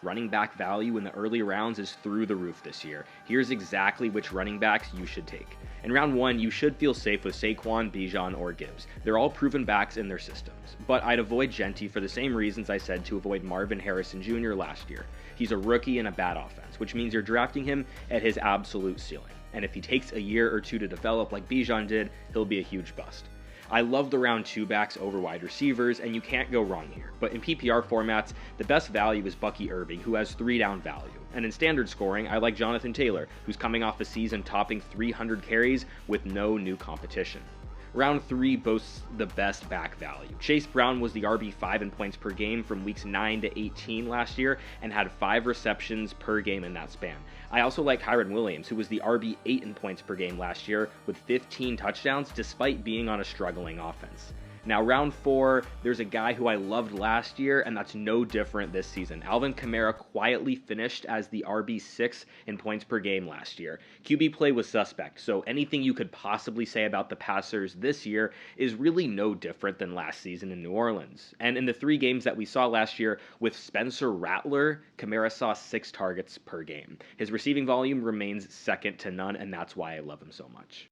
Running back value in the early rounds is through the roof this year. Here's exactly which running backs you should take. In round 1, you should feel safe with Saquon, Bijan, or Gibbs. They're all proven backs in their systems. But I'd avoid Genty for the same reasons I said to avoid Marvin Harrison Jr. last year. He's a rookie in a bad offense, which means you're drafting him at his absolute ceiling. And if he takes a year or two to develop like Bijan did, he'll be a huge bust. I love the round 2 backs over wide receivers, and you can't go wrong here. But in PPR formats, the best value is Bucky Irving, who has 3 down value. And in standard scoring, I like Jonathan Taylor, who's coming off a season topping 300 carries with no new competition. Round 3 boasts the best back value. Chase Brown was the RB5 in points per game from weeks 9 to 18 last year and had 5 receptions per game in that span. I also like Kyren Williams, who was the RB8 in points per game last year with 15 touchdowns despite being on a struggling offense. Now, round 4, there's a guy who I loved last year, and that's no different this season. Alvin Kamara quietly finished as the RB6 in points per game last year. QB play was suspect, so anything you could possibly say about the passers this year is really no different than last season in New Orleans. And in the 3 games that we saw last year with Spencer Rattler, Kamara saw 6 targets per game. His receiving volume remains second to none, and that's why I love him so much.